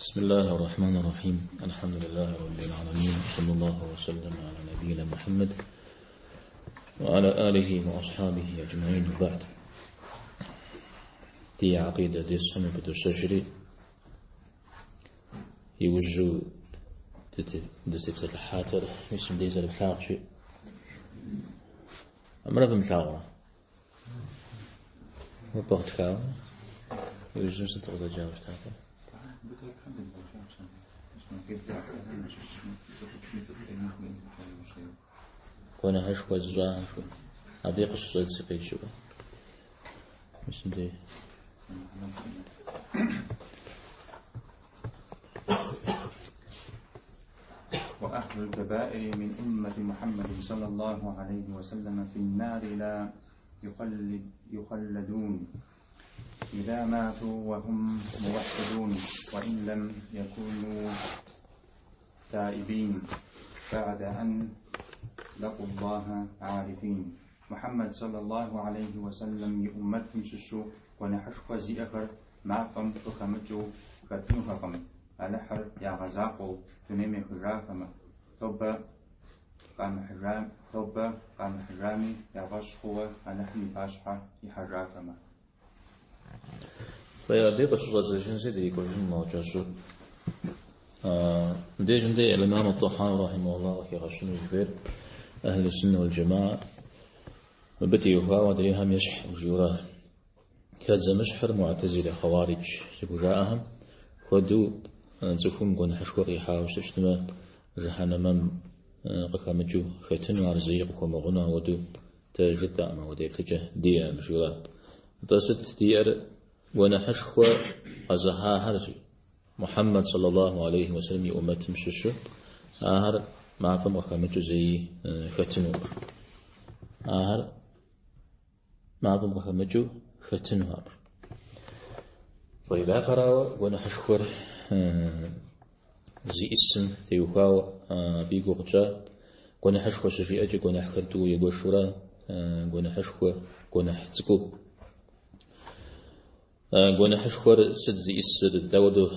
بسم الله الرحمن الرحيم. الحمد لله رب العالمين، صلى الله وسلم على نبينا محمد وعلى آله وأصحابه أجمعين. وبعد، دي عقيدة دي صحمة بتسجري يوجو دستبت الحاتر اسم دي زل بحاقشي أمرا بمحاورة وبغت كاو يوجو ستغضى جاوش تاكل كونا هشكو الزجاج أبيق الشجاج سقي شو اسم دي وأهل الكبائر من أمة محمد صلى الله عليه وسلم في النار لا يخلدون إذا ماتوا وهم موحدون، وإن لم يكونوا تائبين بعد أن لقوا الله عارفين. محمد صلى الله عليه وسلم يؤمتهم ششو ونحشق زيأخر معفم تخمجو كتنفقم الأحر يا غزاقو تنمي خرافم توبة قام حرامي يا غشقوة الأحمي باشحة يحرافم. فيبيق الشجاج الجنسي دي يكون موجاسو دي جندي الإمام الطحاوي رحمه الله يغشن الجبير أهل السنة والجماعة وبتي يهوى ودريهم يشح وجوراه كذا مشحر معتزلة خوارج جاءهم خدوا زفهم قون حشو ريحا وشتما جهنم قكامجو ختن وارزيق ومغنى ودو تجد ما ودي تجه دي مشورا تصت ديار ونحشو أزها هرجي محمد صلى الله عليه وسلم يؤمت مششو آهر معكم وخامجو زي ختن آهر معكم وخامجو ختن وابر. طيب أقرأ ونحشور زي اسم تيوكاو بيقو غجا ونحشور شفي أجي ونحكرتو يقو شورا ونحشور ونحتسكو ونحشور سد زي اسم داودو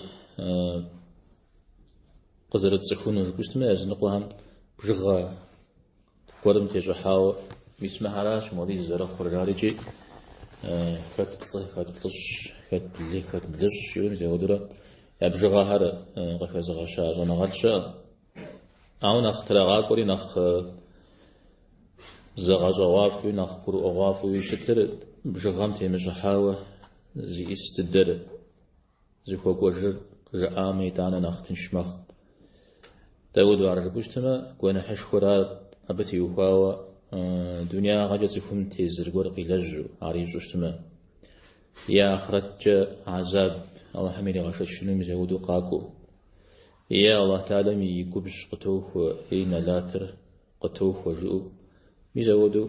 قزرت سخونو جبشت ما يزنقوهم بجغا قرم تيجحاو بسم حراش مولي الزرق خرجاريجي كاتطلش كاتبلي كاتبلش يوم زودرا يبجغا هر قفز غشا زنغالشا أو نخ ترغاكوري نخ زغازوافي نخ كرو أغافي شتر بجغام تيمجحاو زي استدر زي فوق وجر رآمي تانا نخ تنشمخ داود عربوشتما كوانا حشخورا أبتي وفاوا دنيا غجت فهم تيزر قرقي لجو عريج وشتما يا أخرج عذاب الله حميني غشت شنو مزودو قاكو يا الله تعالى يكبش قطوه إين لاتر قطوه وجو مزودو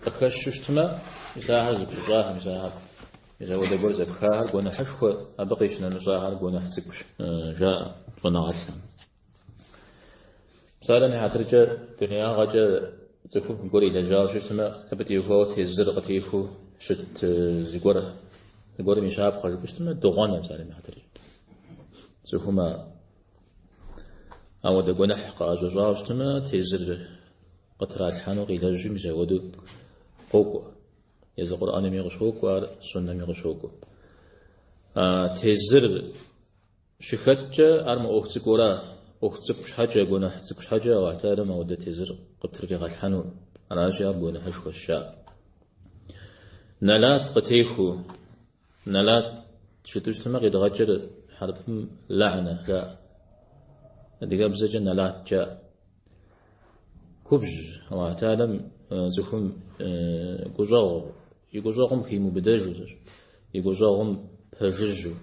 أخش وشتما مساحة زبجاها مساحة مزودو برزك خار قونا حشخو أبقيشنا نزاهر قونا حسكش جاء ونغشنا سالني هاترجع دنيا غجا تفو نقولي لجاو شو اسمه تبتي هو تيزر قتيفو شت زغورة مشاب خرج بستما دوغانا سالني هاترجع تفو ما أو دقونا حقا جاو شتما تيزر قطرات حانو قيل جم زودو قوكو يز القرآن ميغشوكو والسنة ميغشوكو تيزر شختجا أرم أوكسكورا أختك حاجة قونا حتك حاجة واعتاد ما ودت يزر قبترقي غال حنون راجع قونا حشو الشاء نلات قتيخو نلات شتوش تمغي دغجر حرف لعنة جاء دقاب زجا نلات جاء كبج واعتاد زفهم قجاغ يقجاغم في مبداجو يقجاغم بججو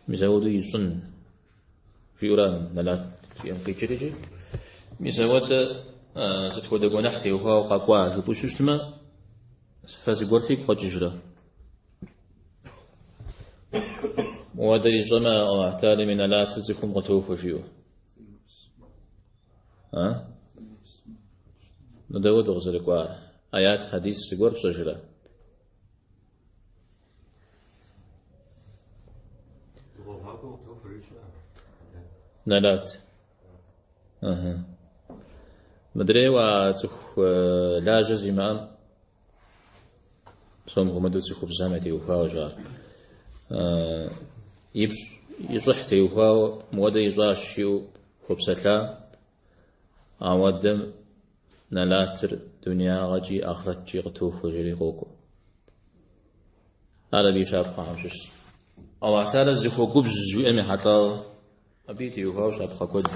مزاودو يصن في أوران نلات في أنقي شريجي مساوات ستفود قناحتي وهو قاقوا جبوش اسمه فازي قرتيك قد ججرة وادري جمع واعتالي من نلات تزيكم قطوف وشيوه ندود غزرك آيات حديث سيقور بسجرة نلات مدري واتخ لا جزي ما صوم غمدو تخ بزامتي وفاوجا يصح تيوفاو مودا يجاشيو خبسكا أودم نلاتر دنيا غجي آخرت جي غتوف وجري غوكو على بيشاب خامشش أو اعتال الزخو قبز جوئة من حتى أبيتي يوفاو شاب خاكود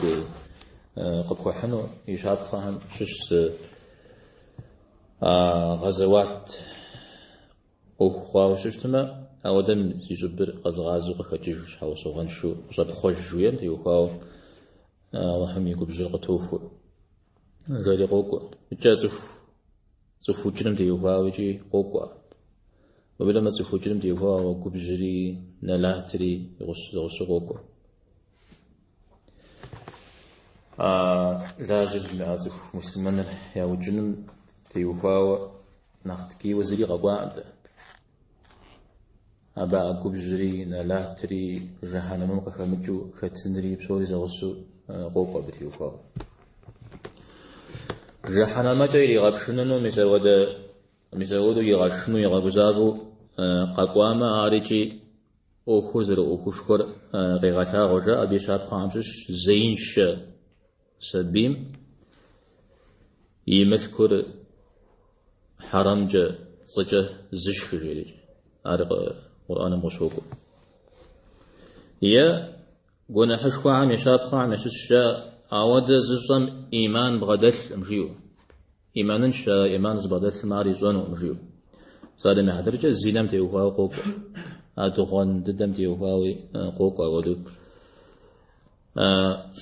قبخو حنو يشاب خام شش غزوات أخوة وششتما أودم يجبر غزغازو قخجيش حوصو غنشو وشاب خوش جوئة يوفاو وهم يقول بجرقة توفو غير قوقو جاء صفو جرم ديوفاو يجي قوقو وبلما صفو جرم ديوفاو وقو بجري نلاتري يغسو قوقو لاجل لازف مسلمان يا وجنم ديوفاو نختكي وزري غقواد أبا قو بجري نلاتري جهنم قخمجو ختنري بسوري زغسو قوقا بتيوفاو جحنا ما جاي يغبشنو مسودو يغشنو يغبزابو قاقواما عارجي او خزر او خشكر غيغتا غجا ابي شاب خامسش زينش سبيم يمذكر حرمج صجه زش جيلي ارق قران مشوكو يا قلنا حشكو عام يشاب خام يشش أود زصم إيمان بغدل مجيو إيمان شا إيمان زبدل ماري زونو مجيو صار ما حدرجة زينم تيوفاو قوق أدوغن ددم تيوفاوي قوق أودو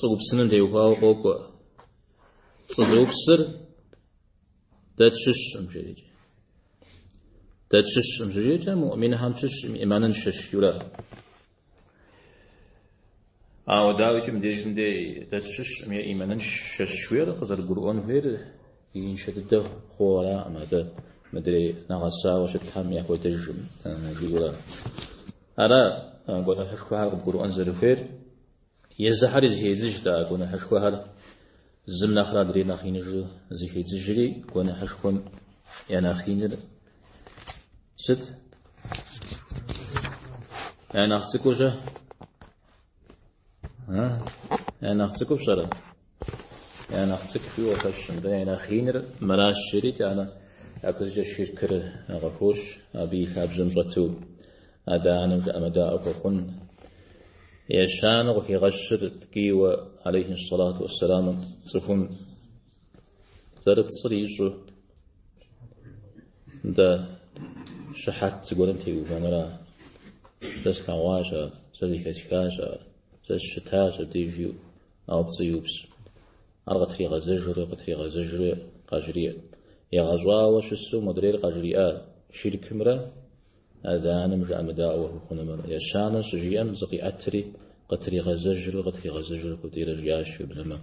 صوب سنم تيوفاو قوق صوب سر تشش مجيج تشش مجيج مؤمن هم تشش إيمان شش يورا أو داوي كم ديجن دي تشش مية إيمانا ششوير قصر القرآن فير ينشدده خورا أما ده مدري نغسا وشتحم يحوي تجم يقول أرى قلنا حشكوها القرآن زرفير يزحر زي زجدا قلنا حشكوها زمنا خلا دري ناخين زي زجري قلنا حشكون يا ناخين ست يا ناخسكوجه أنا أخسك بشرة أنا أخسك في وقتش أنا خينر مراش شريك أنا أكوز شركة غفوش أبي خاب جمرتو أدا أنا أمدا أكون يشان وفي غشر تكيو عليه الصلاة والسلام تكون ضرب صريج ده شحات تقول أنت وأنا دست عواجة صديقة كاجة الشتاء تيجيو أو تصيوبس أرغت ريغا زجر غتريغا زجر قاجرية يا غزوا وشسو مدرير قاجرية شرك مرة هذا أنا مجا مداء وهو خنمر يا شانا سجيا زقي أتري قتريغا زجر غتريغا زجر قتير الجاش بلما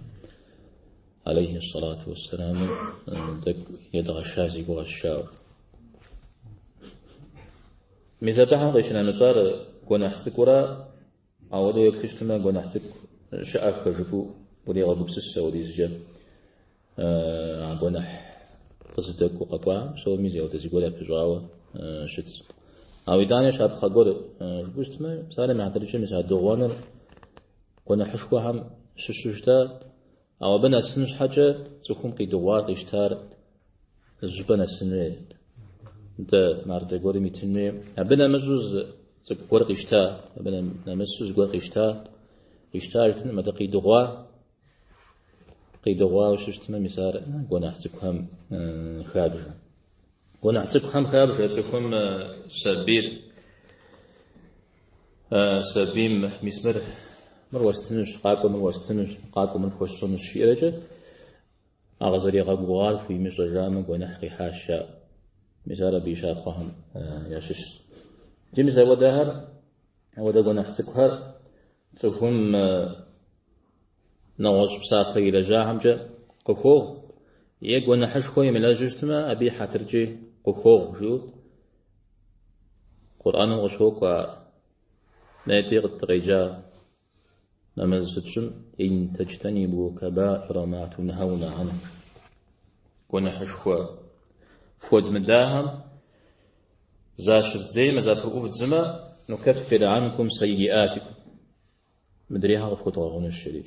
عليه الصلاة والسلام يدغى الشازي وغشاو مثل تحقيشنا نصار كنا حسكورا أولو يكتشتما قلنا حتى شاء كجفو ولي غضب بسسة ولي زجا قلنا قصدك وقطع سو ميزي وتزي قولا بجواوة شت أو إداني شاب خاقول جبوستما سالة ما عتريشة مسا دوغوانا قلنا حشكو هم ششوشتا أو بنا سنش حاجة تكون قي دوغوار قيشتار الزبنا سنوية دا مارتا قولي ميتنوية بنا مجوز تقول قيشتا بنا نمسوز قول قيشتا قيشتا مدى قيدغوا وششتما مسار قلنا حسكهم خابجة قلنا حسكهم خابجة تكون سبيم مسمر مروستنش قاكم من خوشون الشيرجة أغزري غقوال في مجرجان قلنا حقي حاشا مسار بيشافهم ياشش جميسا ودهر ودقنا حسكها تكون نوش بساقي رجاهم جا قفوغ يقولنا حشكوي من لاجستما أبي حترجي قفوغ جو قرآن وشوك ناتي الطريجة نمز ستشم إن تجتنبوا كبائر ما تنهون عنه كون حشخوا فود مداهم زاشر زي ما زات رؤوف الزما نكفر عنكم سيئاتكم مدريها غفوت غون الشريج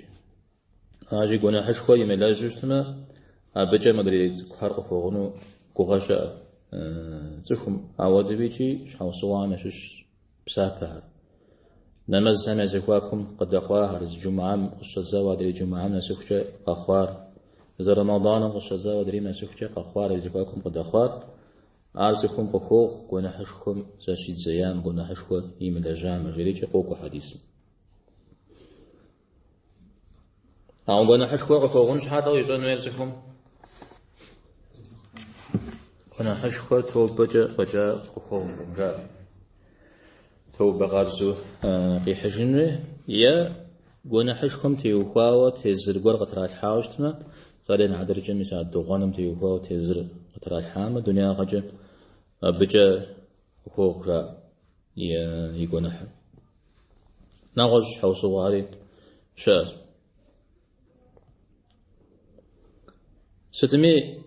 أجي كون حشخوا يملاجشتما أبجا مدري حرق فوغنو كوغاشا زخم أود بيجي شحال صوان شش بسافها نمز سنة زكواكم قد أخوار الجمعة قصة ودري الجمعة نسخة أخوار إذا رمضان قصة ودري نسخة أخوار زكواكم قد أخوار أرزكم بخوخ كنا حشكم زاشيد زيان كنا حشكوا يمل الجامع جريج قوق حديث أو كنا حشكوا قفوغن شحال أو يجون ويرزكم كنا حشكوا توبجا فجا قفوغن جاء توبة غارزو في حجنه يا قونا حشكم تيوخاوة تيزر قول قطرات حاوشتما فلين عدر جميع ساعد دوغانم تيوخاوة تيزر قطرات حامة دنيا غجا بجا خوغ را يقونا حل نغج حوصو غاري شاء ستمي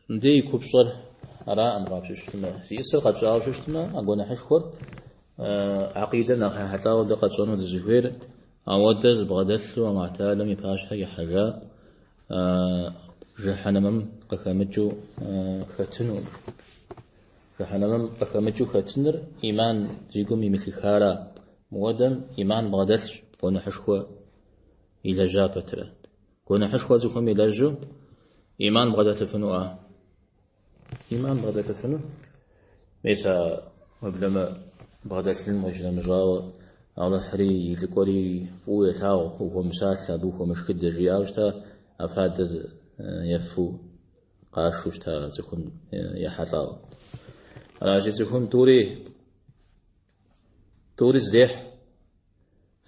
ندي كوبصر أرى أم غابشتما سيسر قد شاوشتما أقونا حشكور عقيدة نخا حتى ودا قد صنو الزفير أودز بغدس ومعتالم يفاش هي حاجة جحنمم قكمجو ختنو جحنمم قكمجو ختنر إيمان جيكم مثل خارا مودم إيمان بغدس كون حشكوا إلى جابتر كون حشكوا زكم إلى جو إيمان بغدس فنو إيمان بغدس فنو ميسا مبلما بغداد المجنة مجاوة على حري لكوري فوية تاو هو مساسة دوخو مشكد جياوشتا أفاد يفو قاشوشتا زكون يحطاو أنا جي زكون توري زديح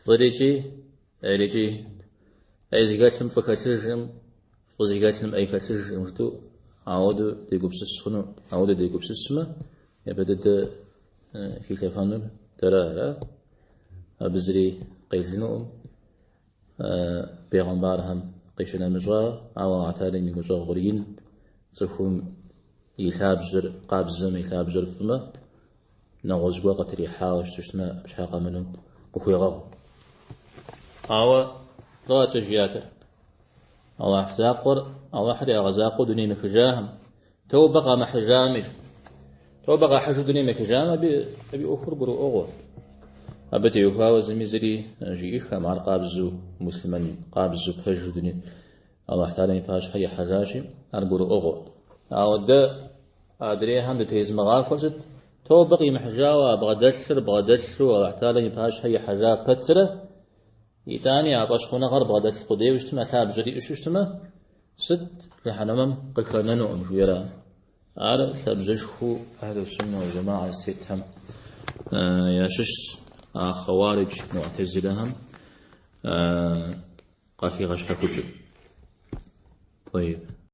فريجي أريجي أي زيقاتلم فكاتلجم فزيقاتلم أي كاتلجم جدو عودو ديقو بسسخنو عودو ديقو بسسما يبدد في كفانر ترى لا أبزري قيلنهم بيغمبارهم قيشنا مجرى أو عتالين مجرى غرين تكون يثابجر قابزم يثابجر فما نغوز وقت ريحاوش تشتنا بشاقة منهم بخوي غاو أو لا تجياته أو أحزاقر أو أحد أغزاقر دوني مخجاهم تو بقى محجامي تو بقى حشو دني مكجامة أبي أخر برو أغوى أبتي يخاوة زميزري جيخا مع قابزو مسلمان قابزو بحجو دني الله تعالى يفاش حي حجاشي أربرو أغوى أو دا أدري هم دتيز مغال فرزت تو بقي محجاوة بغدسر الله تعالى يفاش حي حجا بترة يتاني أباش خونا غر بغدس قدي وشتما ثاب جري وشتما ست رحنمم قكننو أمجيرا على تبجشخو أهل السنة والجماعة ستهم ياشش خوارج معتزلهم قاكي غشحكو طيب